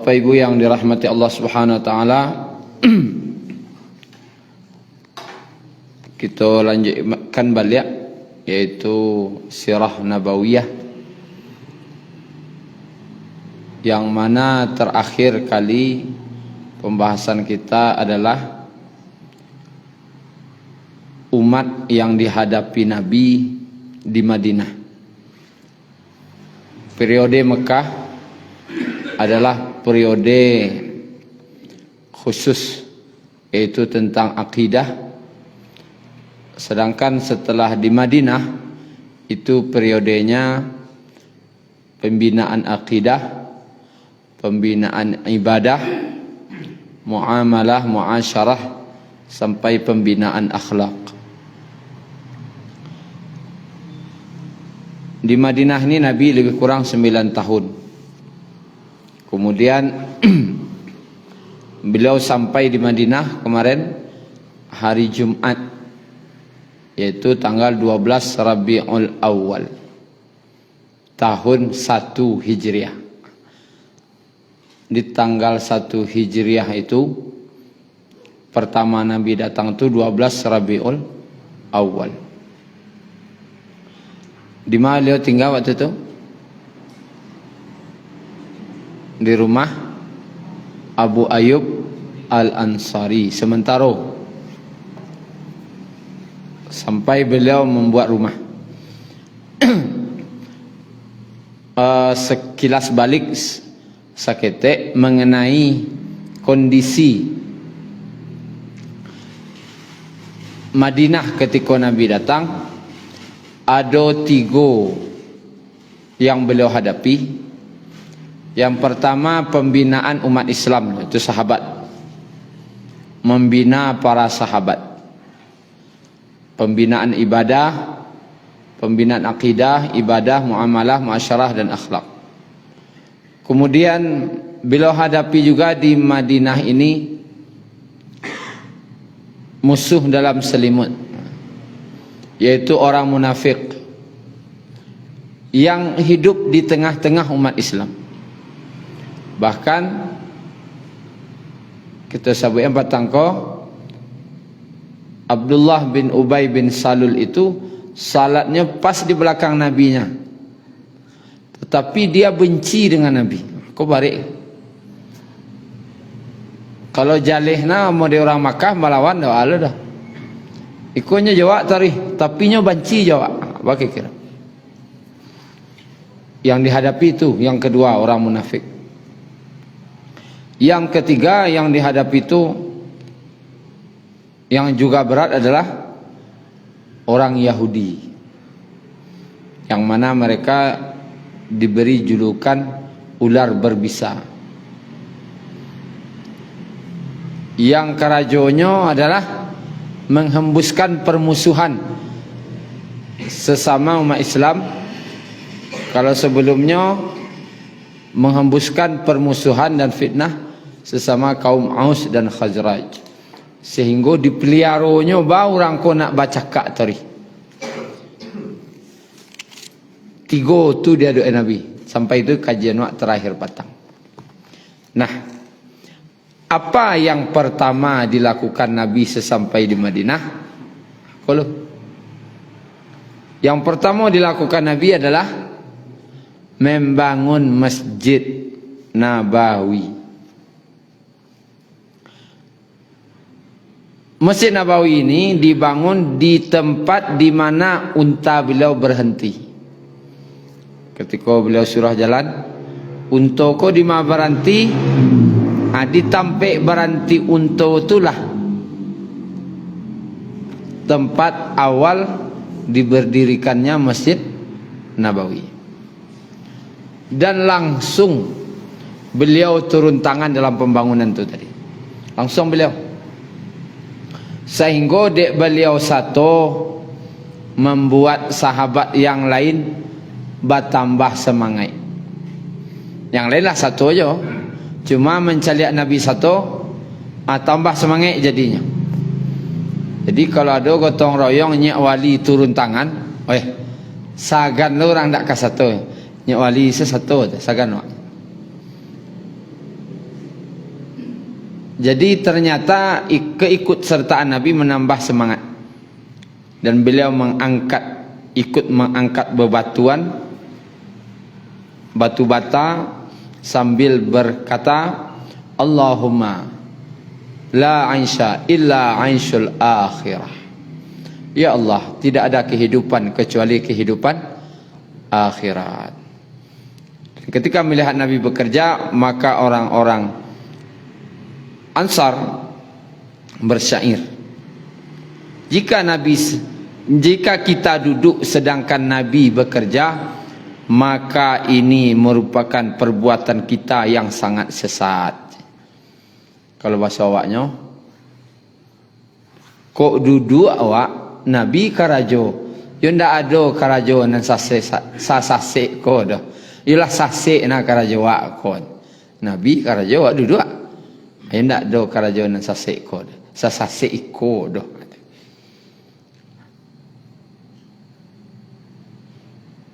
Bapak Ibu yang dirahmati Allah Subhanahu wa taala, kita lanjutkan balik yaitu sirah nabawiyah, yang mana terakhir kali pembahasan kita adalah umat yang dihadapi Nabi di Madinah. Periode Mekah adalah periode khusus, yaitu tentang akidah. Sedangkan setelah di Madinah itu periodenya pembinaan akidah, pembinaan ibadah, muamalah, muasyarah, sampai pembinaan akhlak. Di Madinah ini Nabi lebih kurang 9 tahun. Kemudian beliau sampai di Madinah kemarin hari Jumat, yaitu tanggal 12 Rabiul Awal tahun 1 Hijriah. Di tanggal 1 Hijriah itu pertama Nabi datang itu 12 Rabiul Awal. Di mana beliau tinggal waktu itu? Di rumah Abu Ayyub Al-Ansari sementara, sampai beliau membuat rumah. Sekilas balik sakete mengenai kondisi Madinah ketika Nabi datang, ada 3 yang beliau hadapi. Yang pertama, pembinaan umat Islam, itu sahabat, membina para sahabat, pembinaan ibadah, pembinaan akidah, ibadah, muamalah, muasyarah dan akhlak. Kemudian beliau hadapi juga di Madinah ini musuh dalam selimut, yaitu orang munafik yang hidup di tengah-tengah umat Islam. Bahkan kita sebutkan patangko Abdullah bin Ubay bin Salul itu salatnya pas di belakang nabinya, tetapi dia benci dengan Nabi. Kau balik, kalau jalihna mau di orang Makkah melawan dah ada dah. Ikutnya jawab tarikh, tapi nya benci jawab. Bagi kira yang dihadapi itu yang kedua, orang munafik. Yang ketiga yang dihadapi itu yang juga berat adalah orang Yahudi, yang mana mereka diberi julukan ular berbisa. Yang kerajonyo adalah menghembuskan permusuhan sesama umat Islam. Kalau sebelumnya menghembuskan permusuhan dan fitnah sesama kaum Aus dan Khazraj, sehingga dipeliaronya bau orang ko nak baca kak tadi. 3 tu dia doa Nabi. Sampai itu kajian wak terakhir patang. Nah, apa yang pertama dilakukan Nabi sesampai di Madinah? Kalau yang pertama dilakukan Nabi adalah membangun Masjid Nabawi. Masjid Nabawi ini dibangun di tempat di mana unta beliau berhenti. Ketika beliau surah jalan, unta ko di mana berhenti, ditampik berhenti unta itulah tempat awal diberdirikannya Masjid Nabawi. Dan langsung beliau turun tangan dalam pembangunan itu tadi. Langsung beliau. Sehingga dek beliau satu membuat sahabat yang lain bertambah semangat. Yang lainlah satu aja, cuma mencaliak Nabi satu, tambah semangat jadinya. Jadi kalau ada gotong royong Nyak Wali turun tangan, sagan lu orang tak ke satu, Nyak Wali sesatu sagan wak. Jadi ternyata keikutsertaan Nabi menambah semangat. Dan beliau ikut mengangkat bebatuan, batu bata, sambil berkata, Allahumma la ainsha illa ainshul akhirah. Ya Allah, tidak ada kehidupan kecuali kehidupan akhirat. Ketika melihat Nabi bekerja, maka orang-orang Ansar bersyair, jika kita duduk sedangkan Nabi bekerja, maka ini merupakan perbuatan kita yang sangat sesat. Kalau bahasa awaknya, kok duduk awak Nabi karajo, yo ndak ada karajo nan sasek ko dah. Ialah sasek na karajo awak ko. Nabi karajo awak duduk. Yo ndak ada karajo nan sasek ko dah. Sasek iko dah.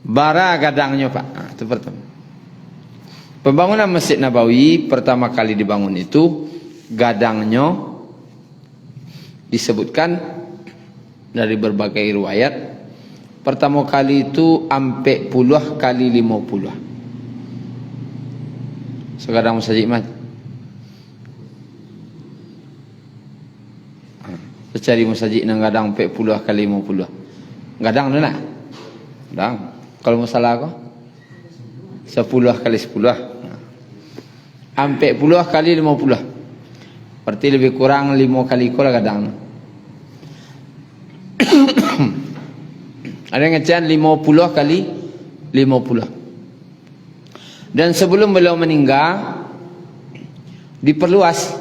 Bara gadangnya Pak. Itu pertama. Pembangunan Masjid Nabawi pertama kali dibangun itu, gadangnya disebutkan dari berbagai riwayat. Pertama kali itu ampe puluh kali 50. Segadang masjid mat. Cari masjid nang gadang ampe puluh kali 50. Gadang tu nak? Gadang. Kalau masalah kau 10 kali 10, ampe puluh kali 50, berarti lebih kurang 5 kali ko lah kadang. Ada yang ngecen 50 kali 50. Dan sebelum beliau meninggal diperluas.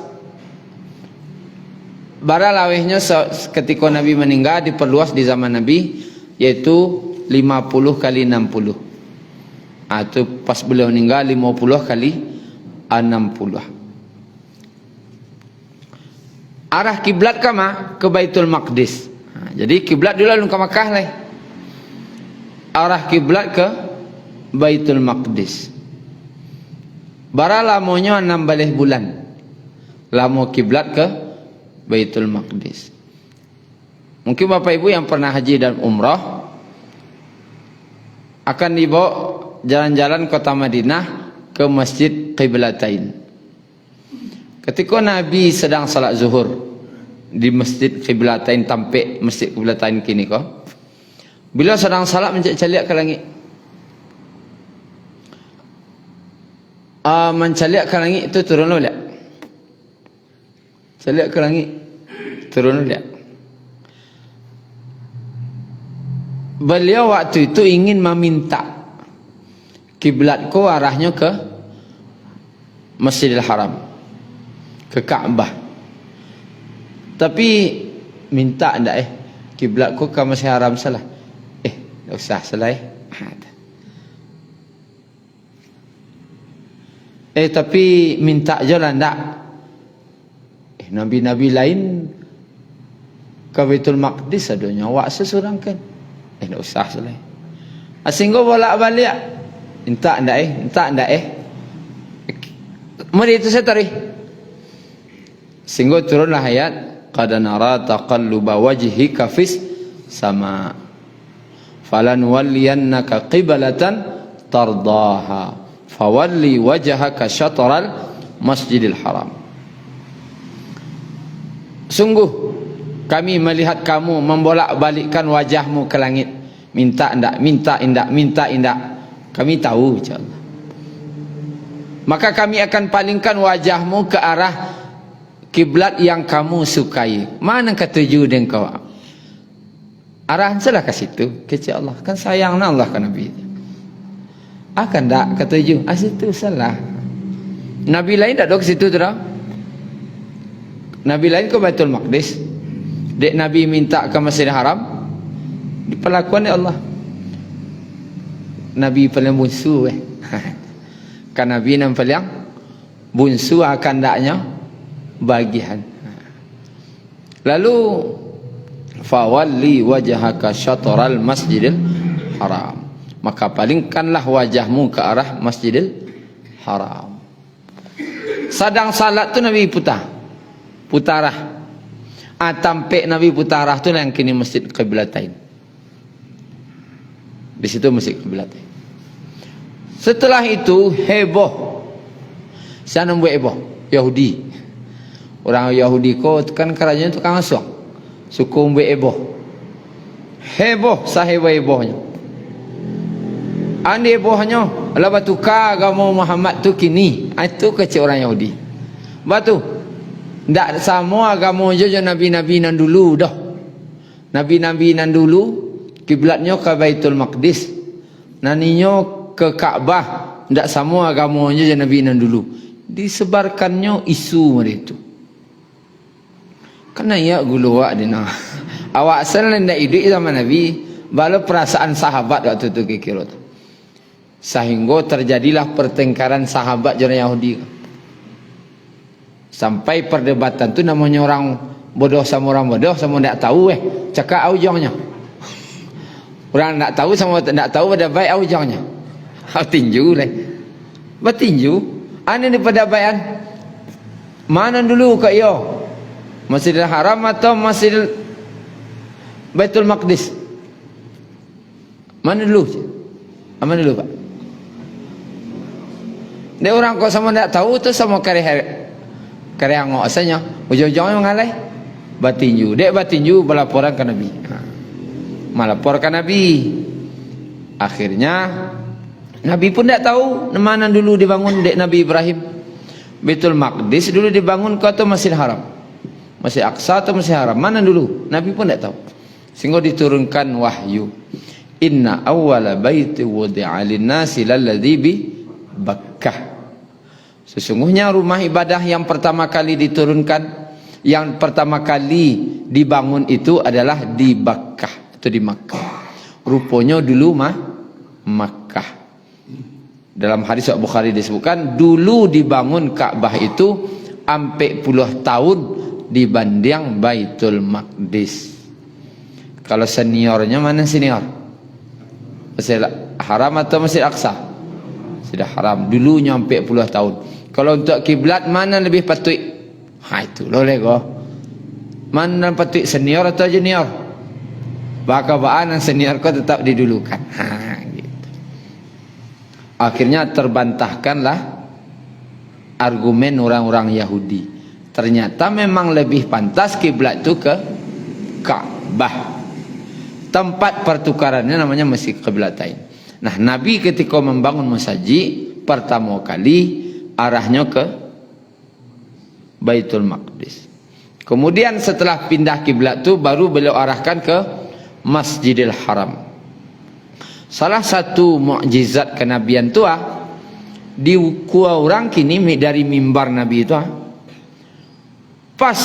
Bara lawehnya ketika Nabi meninggal diperluas di zaman Nabi, yaitu 50 kali 60. Itu pas beliau meninggal 50 kali 60. Arah kiblat kama ke Baitul Maqdis. Jadi kiblat dulu lalu ke Makkah lah. Arah kiblat ke Baitul Maqdis. Bara lamonya 16 bulan. Lamo kiblat ke Baitul Maqdis. Mungkin Bapak Ibu yang pernah haji dan umrah akan dibawa jalan-jalan kota Madinah ke Masjid Qiblatain. Ketika Nabi sedang salat zuhur di Masjid Qiblatain, tampik Masjid Qiblatain kini kau, bila sedang salat mencaliak ke langit, mencaliak ke langit itu turun boleh? Caliak ke langit turun boleh? Beliau waktu itu ingin meminta kiblatku arahnya ke Masjidil Haram, ke Ka'bah. Tapi minta ndak kiblatku ke Masjidil Haram salah. Tak usah salah tapi minta je lah ndak. Nabi-nabi lain ke Baitul Maqdis adanya, awak seseorang kan. Tak usah salah. Sehingga bolak-balik minta ndak mari itu saya tarik. Sehingga turunlah ayat qad nara taqalluba wajhika fis sama falan walliyannaka qiblatan tardaha fawalli wajhaka syatral Masjidil Haram. Sungguh kami melihat kamu membolak-balikkan wajahmu ke langit. Minta indak, minta indak, minta indak. Kami tahu insyaAllah. Maka kami akan palingkan wajahmu ke arah kiblat yang kamu sukai. Mana ketujuh dengan kau? Arahan salah ke situ. Kecil Allah. Kan sayang Allah ke Nabi. Akan tak ketujuh. Situ salah. Nabi lain tak ada ke situ tu dah. Nabi lain ke Baitul Maqdis. Dek Nabi minta ke Masjidil Haram, diperlakuan oleh Allah. Nabi paling bunsu kan Nabi yang paling bunsu akan daknya bagian. Lalu fawalli wajhaka syatral Masjidil Haram, maka palingkanlah wajahmu ke arah Masjidil Haram. Sedang salat tu Nabi putar. putarah. Tampik Nabi putarah tu lah yang kini Masjid Qiblatain. Di situ Masjid Qiblatain. Setelah itu heboh. Siapa buat heboh? Yahudi. Orang Yahudi ko kan kerajaan tukang asuh. Suku buat heboh. Heboh sahebo-hebohnya. Andi hebohnya ala batuka agama Muhammad tu kini. Itu kecil orang Yahudi. Batu. Ndak sama agama je nabi-nabi nan dulu dah. Nabi-nabi nan dulu kiblatnya ke Baitul Maqdis. Naninyo ke Kaabah. Ndak sama agama je nabi nan dulu. Disebarkannya isu mereka itu. Kena ya gulu awak dina. Awak asal ndak hidup zaman Nabi, bala perasaan sahabat waktu itu kira tu. Sehingga terjadilah pertengkaran sahabat orang Yahudi. Sampai perdebatan tu namanya orang bodoh sama orang bodoh sama ndak tahu cakap aujangnya. Orang ndak tahu sama ndak tahu pada baik aujangnya. Tinju lah. Bertinju. Ane ni perdebayan. Mana dulu kak yo? Masjidil Haram atau Masjid Baitul Maqdis? Mana dulu? Mana dulu Pak? Dia orang kok sama tak tahu tu sama karya ngok asalnya. Ujung-ujungnya mengalai batinju. Dia batinju melaporkan ke Nabi. Melaporkan Nabi. Akhirnya Nabi pun tak tahu mana dulu dibangun dek Nabi Ibrahim. Baitul Maqdis dulu dibangun ke atau Masjid Haram? Masjid Aqsa atau Masjid Haram? Mana dulu? Nabi pun tak tahu. Sehingga diturunkan wahyu. Inna awwala baiti wudi'a lin-nasi lalladzi bi Bakkah. Sesungguhnya rumah ibadah yang pertama kali diturunkan, yang pertama kali dibangun itu adalah di Bakkah, itu di Makkah. Rupanya dulu Makkah. Dalam hadis Bukhari disebutkan dulu dibangun Ka'bah itu sampai puluh tahun dibanding Baitul Maqdis. Kalau seniornya mana senior? Masjid Haram atau Masjid Aqsa? Masjid Haram dulu nyampe puluh tahun. Kalau untuk kiblat mana lebih patut? Itu boleh go. Mana patut senior atau junior? Baka-baan senior kau tetap didulukan. Gitu. Akhirnya terbantahkanlah argumen orang-orang Yahudi. Ternyata memang lebih pantas kiblat itu ke Ka'bah. Tempat pertukarannya namanya Masjid Qiblatain. Nah, Nabi ketika membangun masjid pertama kali arahnya ke Baitul Maqdis. Kemudian setelah pindah kiblat itu baru beliau arahkan ke Masjidil Haram. Salah satu mukjizat kenabian tu di orang kini dari mimbar Nabi itu pas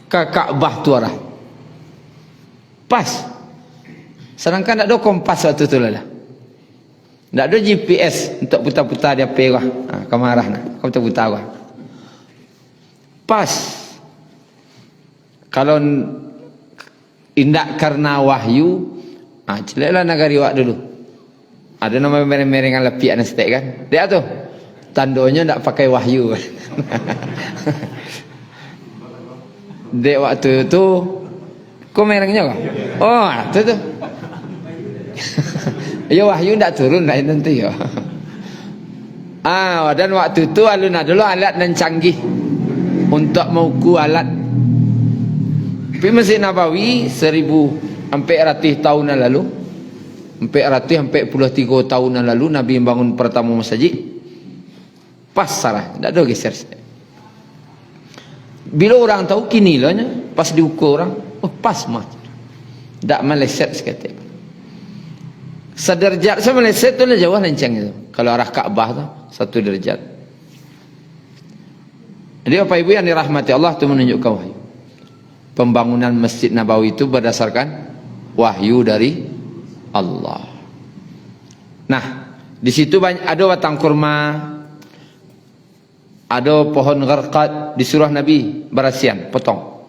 ke Ka'bah tu arah. Pas. Sedangkan tak ada kompas waktu tu lah. Tak ada GPS untuk putar-putar dia pergi lah. Kamu arah nak. Kamu putar-putar lah. Pas. Kalau indak karena wahyu, celaklah negari wak dulu. Ada nama mereng-merengan lepiak dan setek kan. Dia tu. Tandanya tak pakai wahyu. Dek waktu tu kau merengnya kan? Oh, tu. Ya wahyu tak turun lain nanti ya. Dan waktu tu alun dulu alat dan canggih untuk mengukur alat. Tapi Masjid Nabawi 1000 sampai ratus tahun yang lalu, sampai 43 tahun yang lalu Nabi bangun pertama masjid. Pas salah, tak ada geser. Bila orang tahu kini lah pas diukur orang, pas mah. Tak meleset sekali. Sederajat sama meleset tu lah jauh lencang itu. Kalau arah Ka'bah tu 1 derajat. Jadi Bapak Ibu yang dirahmati Allah tu menunjukkan wahyu. Pembangunan Masjid Nabawi itu berdasarkan wahyu dari Allah. Nah, di situ banyak ada batang kurma, ada pohon gharqad, disuruh Nabi berasian, potong.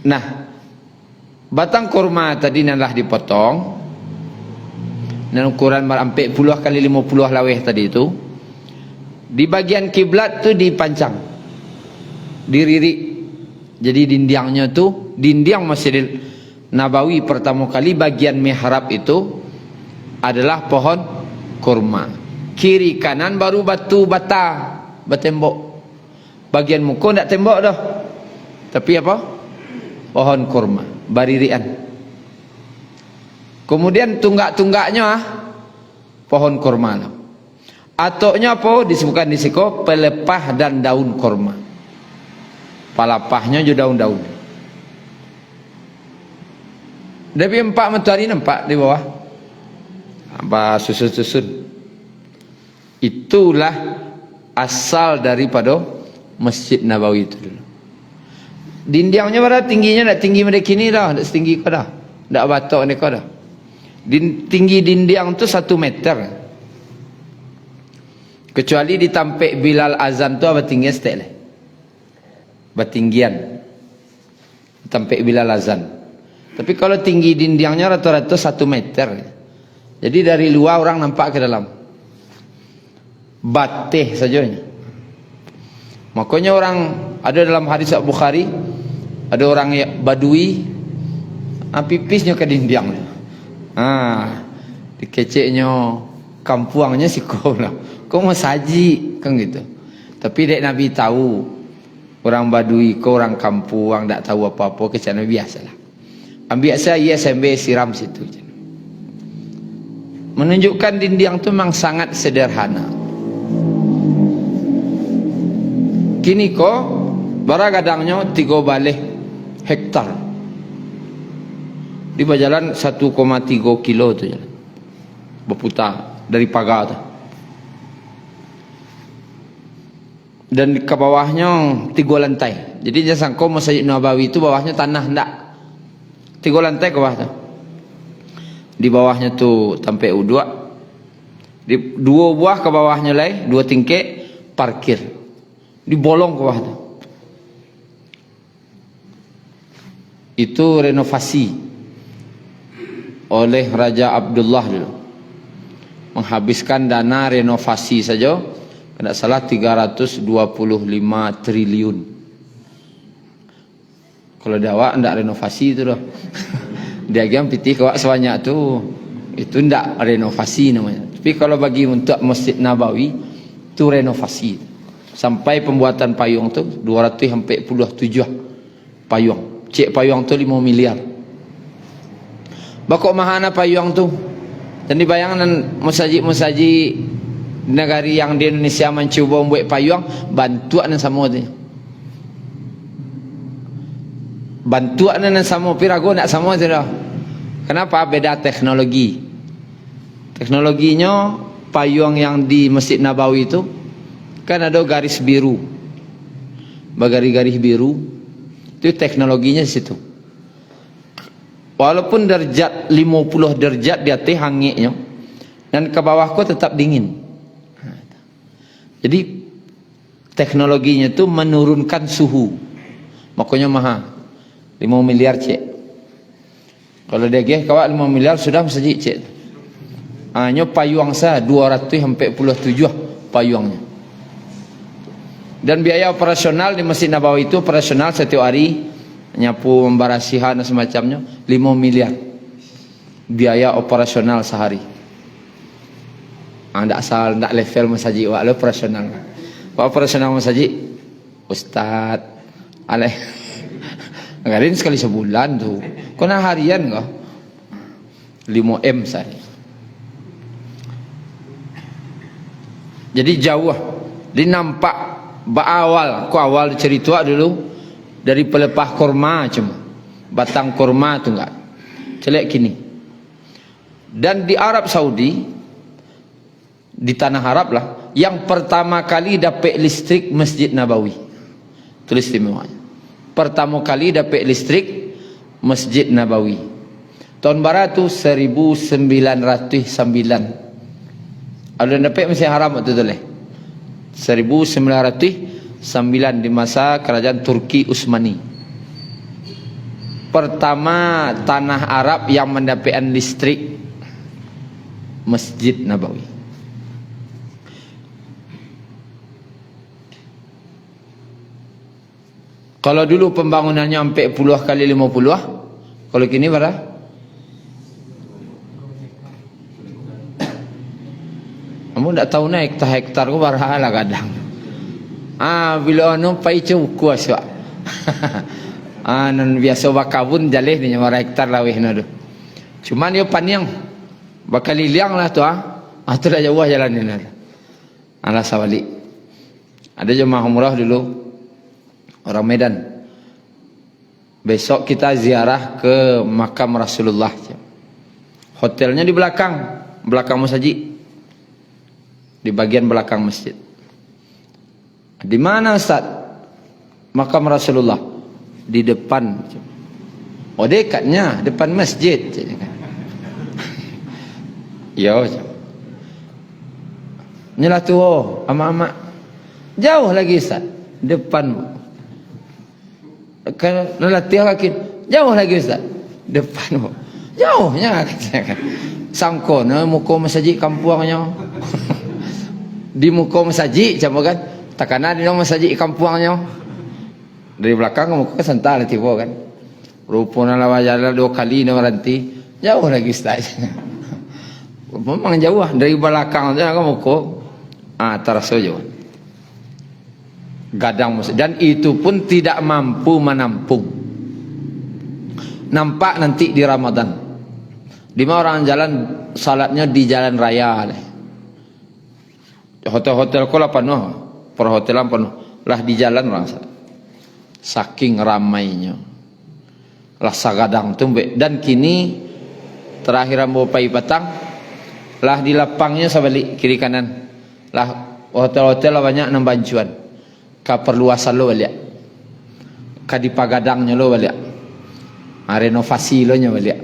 Nah, batang kurma tadi nalah dipotong. Dan ukuran 40 kali 50 laweh tadi itu. Di bagian kiblat tu dipancang. diririk. Jadi dindingnya tu, dinding Masjidil Nabawi pertama kali bagian mihrab itu adalah pohon kurma. Kiri kanan baru batu bata, bertembok. Bagian muka tak tembok dah. Tapi apa? Pohon kurma, baririan. Kemudian tunggak-tunggaknya pohon kurma. Atoknya apa? Disebutkan di siko pelepah dan daun kurma. Palapahnya juga daun-daun. Dari 4 matahari nampak di bawah. Apa susun-susun. Itulah asal daripada Masjid Nabawi itu dulu. Dindingnya pada tingginya tak tinggi mereka ni dah, tak setinggi kau dah. Tak batok ni kau dah. Tinggi dinding tu 1 meter. Kecuali ditampik Bilal azan tu apa tinggi setek lah. Bertinggian. Tampik Bilal azan. Tapi kalau tinggi dindingnya rata-rata 1 meter. Jadi dari luar orang nampak ke dalam. Batih sajanya. Makanya orang ada dalam hadis Bukhari, ada orang yang badui, pipisnya ke dinding. Dikeceknya kampuangnya si kau lah. Kau mau saji kan gitu. Tapi dek Nabi tahu orang badui, kau orang kampung tak tahu apa-apa, kecana biasalah. Ambil saya sambil siram situ. Menunjukkan dinding tu memang sangat sederhana. Kini kok baragadangnya 3 balih hektar. Di berjalan 1,3 kilo tu jalan. Berputar dari pagar tu. Dan ke bawahnya 3 lantai. Jadi jangan sangka Masjid Nabawi itu bawahnya tanah, enggak. 3 lantai ke bawah tu. Di bawahnya tu sampai U2. Di 2 buah ke bawahnya lagi, 2 tingkap parkir. Dibolong ke bawah tu. Itu renovasi oleh Raja Abdullah dulu. Menghabiskan dana renovasi saja tidak salah 325 triliun. Kalau dawak ndak renovasi itu dah. Dia agam pitih kawak sebanyak tu. Itu ndak renovasi namanya. Tapi kalau bagi untuk Masjid Nabawi itu renovasi. Sampai pembuatan payung tu 247 payung. Cek payung tu 5 miliar. Bakok mahana payung tu. Dan dibayangkan musajid-musajid negari yang di Indonesia mencuba membuat payung, bantuan sama tu. Bantuan sama, pirago nak sama tu dah. Kenapa? Beda teknologi. Teknologinya payung yang di Masjid Nabawi itu kan ada garis biru. Garis biru itu teknologinya di situ. Walaupun derajat 50 derajat di atas hangitnya dan ke bawahku tetap dingin. Jadi teknologinya itu menurunkan suhu. Makanya mahal. 5 miliar cek. Kalau dia geh kawak 5 miliar sudah masjid cek. Hanya payung sah 247 payungnya. Dan biaya operasional di Masjid Nabawi itu operasional setiap hari nyapu, membarasihan dan semacamnya 5 miliar. Biaya operasional sehari. Ndak asal ndak level masjid wak operasional. Wak operasional masjid Ustaz aleh. Ngarin sekali sebulan tu. Kena harian kah? 5M sehari. Jadi jauh. Dia nampak awal cerita dulu dari pelepah kurma cuma. Batang kurma tu enggak. Celek kini. Dan di Arab Saudi, di tanah Arab lah, yang pertama kali dapat listrik Masjid Nabawi. Tulis istimewanya. Pertama kali dapat listrik Masjid Nabawi. Tahun barat tu 1909. Ada dapat Masjid Haram waktu tu leh. 1909 di masa kerajaan Turki Utsmani. Pertama tanah Arab yang mendapatkan listrik Masjid Nabawi. Kalau dulu pembangunannya sampai puluh kali 50, kalau kini berapa? Kamu tak tahu na hektar ko berapa lah kadang. Bila ano pai cukup aswa. Nan biasa bakabun jaleh ni berapa hektar lawih na do. Cuman dia paniang bakal liang lah tu tu dah jauh jalan ni lah. Alah sawali. Ada jemaah umrah dulu orang Medan. Besok kita ziarah ke makam Rasulullah. Hotelnya di belakang masjid. Di bagian belakang masjid. Di mana Ustaz? Makam Rasulullah. Di depan. Oh dekatnya, depan masjid. Ya. Nyalah tu ama-ama. Jauh lagi Ustaz. Depan. Kalau latih kaki. Jauh lagi Ustaz. Depan. Jauhnya. Sangko na muka masjid kampuangnya. Di muka masjid macam kan. Takana di masjid kampuangnya. Dari belakang muka sental tiba kan. Rupanya lawa jalan 2 kali na meranti. Jauh lagi Ustaz. Memang jauh dari belakang aja kamu muka. Terasa jauh. Gadang masjid. Dan itu pun tidak mampu menampung. Nampak nanti di Ramadan. Di mana orang jalan salatnya di jalan raya. Hotel-hotel ko lah penuh. Perhotelan penuh. Lah di jalan orang salat. Saking ramainya. Lah sagadang tumbe. Dan kini terakhir ambo pai petang. Lah di lapangnya sabalik kiri kanan. Lah hotel-hotel lah banyak nang bancuan. Ka perluasan lo balik. Ka di pagadangnya lo balik. Renovasi lo nya balik.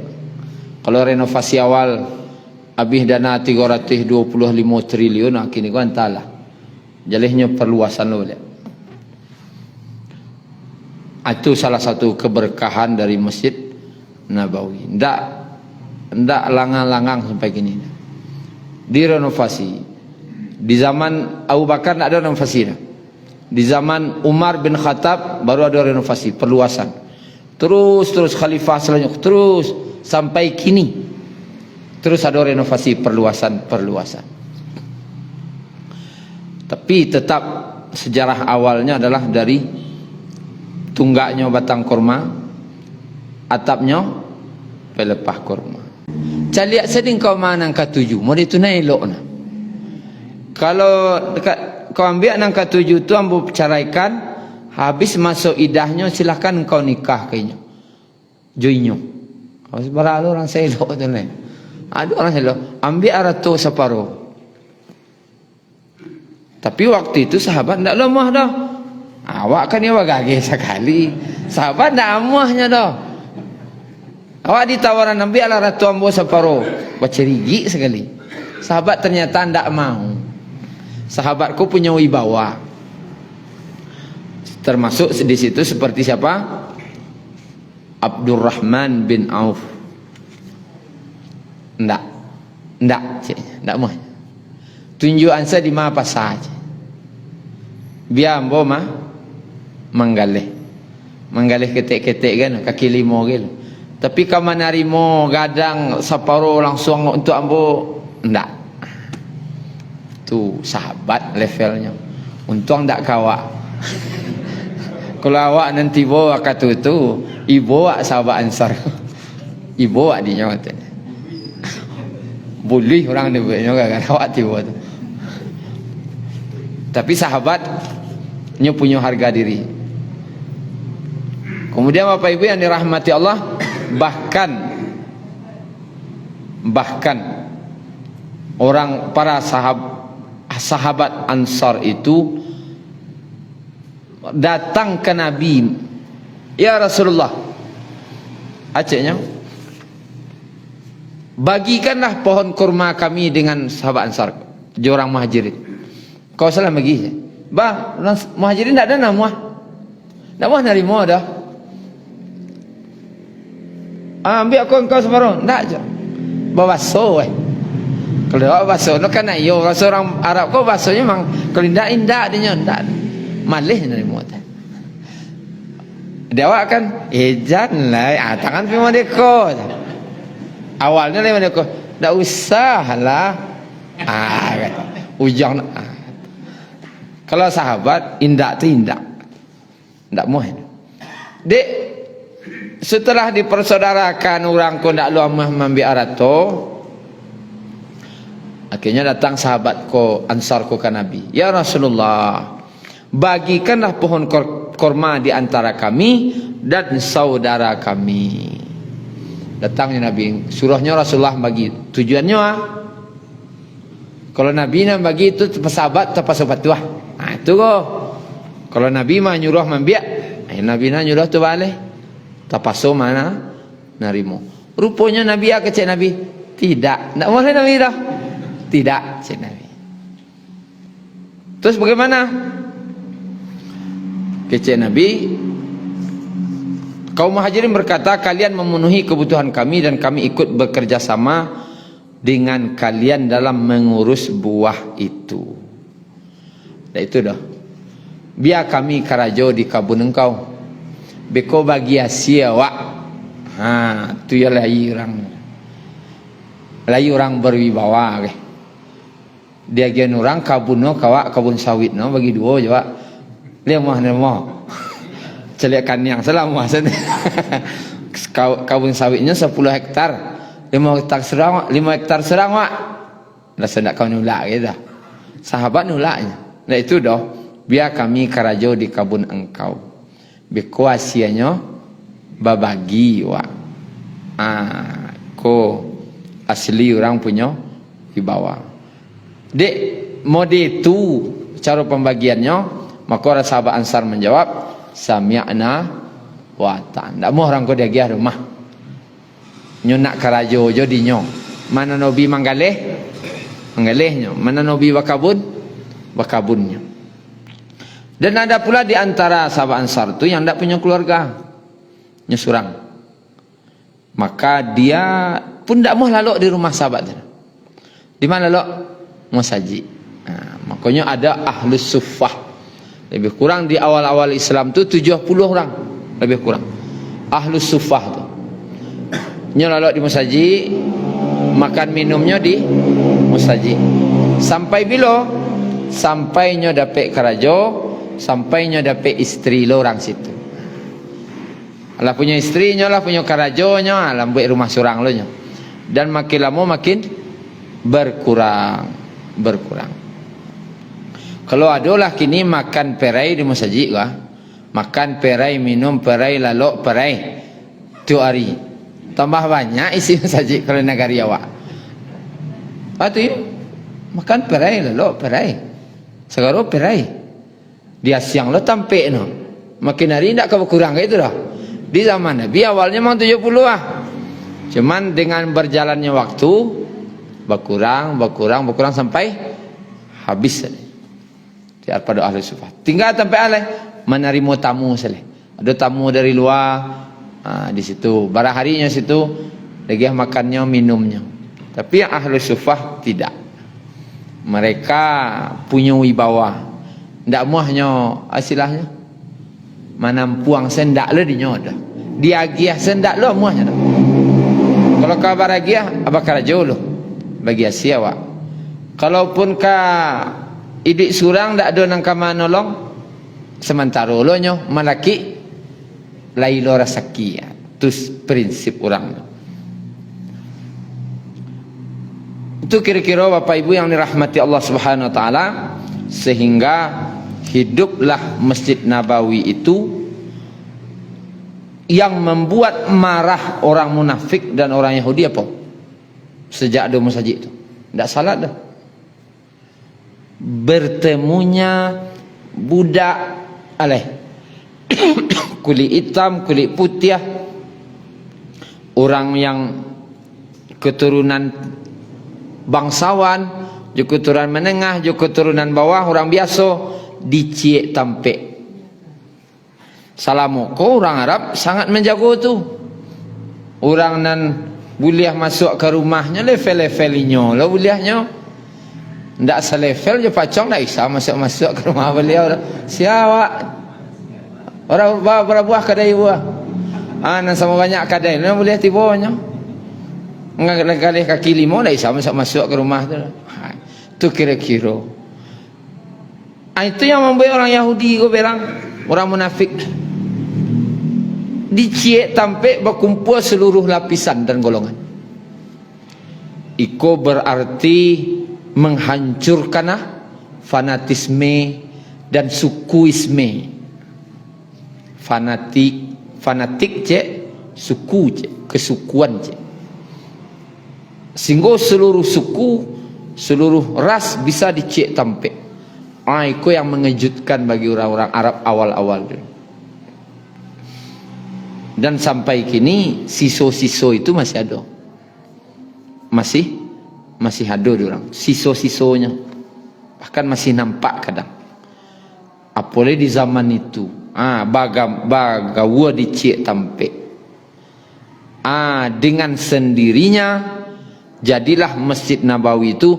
Kalau renovasi awal habis dana 325 triliun kini ko entahlah. Jalihnya perluasan lo balik. Itu salah satu keberkahan dari Masjid Nabawi. Ndak langang-langang sampai kini. Direnovasi. Di zaman Abu Bakar tak ada renovasi. Di zaman Umar bin Khattab baru ada renovasi, perluasan. Terus khalifah selanjutnya terus sampai kini. Terus ada renovasi, perluasan. Tapi tetap sejarah awalnya adalah dari tunggaknya batang kurma, atapnya pelepah kurma. Caliak seding kau mana angka 7, mau ditunai elok na. Kalau dekat kau ambil angka 7 tu ambo ceraikan, habis masuk idahnya silakan kau nikah kayaknya. Joinyo. Habis baralu orang saya elok tu lain. Ada orang elok, ambil arato separuh. Tapi waktu itu sahabat ndak lemah dah. Awak kan ya gagih sekali. Sahabat ndak amuahnya dah. Awak ditawaran ambil arato ambo separuh. Bercerigi sekali. Sahabat ternyata ndak mau. Sahabatku punya wibawa. Termasuk di situ seperti siapa? Abdurrahman bin Auf. Ndak mau. Tunjukan saya di mana apa saja. Biar ambo mah manggalih ketek-ketek kan kaki 5 gitu. Tapi kamu narimo gadang separuh langsung untuk ambo ndak. Tu sahabat levelnya. Untung ndak kawak. Kalau awak nanti bawa kata tu, ibu awak sahabat Ansar. Ibu awak dia kata. Boleh orang dia buatnya kan awak tiba tu. Tapi sahabatnya punya harga diri. Kemudian Bapak Ibu yang dirahmati Allah, bahkan orang para sahabat Ansar itu datang ke Nabi, ya Rasulullah, acehnya bagikanlah pohon kurma kami dengan sahabat Ansar, orang Muhajirin. Kau salah bagi. Bah, Muhajirin tak ada nama. Nama nerima dah. Ambil aku engkau separuh. Tak je. Bawa basuh Kalau bawa basuh, no kan ayo. Kalau seorang Arab kau basuhnya memang kalau indah dia tak. Malih nerima tak. Dia awak kan, janganlah, tangan pi modeko. Awalnya lah modeko, tak usah lah. Kata, ujang. Kalau sahabat, indak tu indak. Indak mohon. Dek, setelah dipersaudarakan orang ko ndak luamah mambi arato, akhirnya datang sahabat ko, ansar ko ke Nabi. Ya Rasulullah, bagikanlah pohon korma di antara kami dan saudara kami. Datangnya Nabi, suruhnya Rasulullah bagi. Tujuannya kalau Nabi nak bagi itu sahabat tepas sahabat tu itu kok. Kalau Nabi mah nyuruh membiak, Nabi nak nyuruh tu balik. Tapaso mana narimu. Rupanya Nabi kecek Nabi, tidak boleh Nabi dah. Tidak, cik Nabi. Terus bagaimana? Kecek Nabi, kaum Muhajirin berkata, kalian memenuhi kebutuhan kami dan kami ikut bekerja sama dengan kalian dalam mengurus buah itu. Dan itu dah. Biar kami karajo di kabun engkau. Beko bagi asia wak. Tu ya layi orang. Layi orang berwibawa. Dia gian orang kabun no kawak kabun sawit no bagi dua je wak. Lemah. Celiakan yang salah muasan. Kabun sawitnya 10 hektar. 5 hektar serang wak. Dah sendak kau nulak gitu. Sahabat nulaknya. Nah itu dah. Biar kami karajo di kabun engkau. Bekuasianya babagi wak. Ko asli orang punya di bawah. Dek mode itu cara pembagiannya. Maka orang sahabat Ansar menjawab, sami'na wa ta'an. Tak mau orang ko dia giah rumah. Nyo nak karajo jodinyo. Mana Nabi manggalehnya. Mana Nabi bakabunnya. Dan ada pula di antara sahabat Ansar tu yang tak punya keluarga. Nyesurang. Maka dia pun tak mau lalok di rumah sahabat tu. Di mana lalok? Musaji. Makanya ada ahlus suffah. Lebih kurang di awal-awal Islam tu 70 orang. Lebih kurang. Ahlus suffah tu. Nyo lalok di musaji, makan minumnya di musaji. Sampai bila? Sampai nyo dapat karajo, sampai nyo dapat istri lo orang situ. Lah punya istri nyo lah punya karajo nyo, lah buat rumah surang lo nyo. Dan makin lama makin berkurang. Kalau adalah kini makan perai di musaji kah? Makan perai, minum perai, lalok perai. Tu hari. Tambah banyak isi musaji kalau negari awak. Tu ya. Makan perai, lalok perai. Sekarang perai. Dia siang lo tampik no. Makin hari tidak berkurang itu dah. Di zaman Nabi awalnya memang 70 Cuman dengan berjalannya waktu berkurang sampai habis. Tiada pada ahli sufah. Tinggal sampai alai menerima tamu saja. Ada tamu dari luar di situ. Barang harinya situ lagi makannya, minumnya. Tapi yang ahli sufah tidak. Mereka punya wibawa. Tidak muahnya asilahnya. Manampuang sendak le dinyo dah. Diagiah sendak lo muahnya dah. Kalau kabar agiah abakar jauh bagi asia wak. Kalaupun ka idik surang tak ada nang kama nolong sementara lo nyo malaki lailo rasaki ya. Itu prinsip orang. Itu kira-kira Bapak Ibu yang dirahmati Allah Subhanahu wa taala, sehingga hiduplah Masjid Nabawi itu yang membuat marah orang munafik dan orang Yahudi apa? Sejak ada masjid itu. Tidak salah dah. Bertemunya budak kulit hitam, kulit putih, orang yang keturunan bangsawan, juga keturunan menengah, juga keturunan bawah, orang biasa diciek tampek. Salamoko orang Arab sangat menjago tu. Orang nan buliah masuk ke rumahnya level-levelinyo lah buliahnya. Ndak selevel je pacong dah isa masuk ke rumah beliau. Siapa? Orang berbuah kadai buah. Nan sama banyak kadai, nak boleh tibanya. Kali kaki lima dah sama masuk ke rumah tu. Tu kira-kira. Itu yang membuat orang Yahudi kau bilang, orang munafik. Dicek sampai berkumpul seluruh lapisan dan golongan. Iko berarti menghancurkan fanatisme dan sukuisme. Fanatik cek, suku cek, kesukuan cek. Sehingga seluruh suku, seluruh ras bisa dicek tampe. Itu yang mengejutkan bagi orang-orang Arab awal-awal dulu. Dan sampai kini siso-siso itu masih ada. Masih ada orang. Siso-sisonya. Bahkan masih nampak kadang. Apalagi di zaman itu. Bagawa dicek tampe. Dengan sendirinya jadilah Masjid Nabawi itu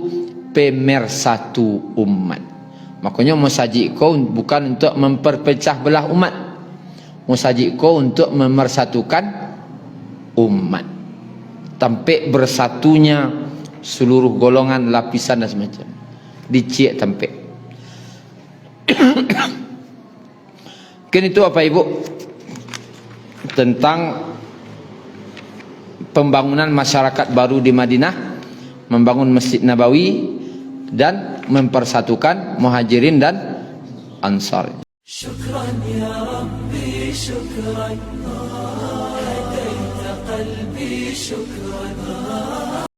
pemersatu umat. Makanya masjid kau bukan untuk memperpecah belah umat. Masjid kau untuk memersatukan umat. Sampai bersatunya seluruh golongan, lapisan dan semacam. Dicek sampai. Kan itu apa Ibu? Tentang pembangunan masyarakat baru di Madinah, membangun Masjid Nabawi dan mempersatukan Muhajirin dan Ansar. Syukran ya Rabbi, syukran hadaita qalbi, syukran.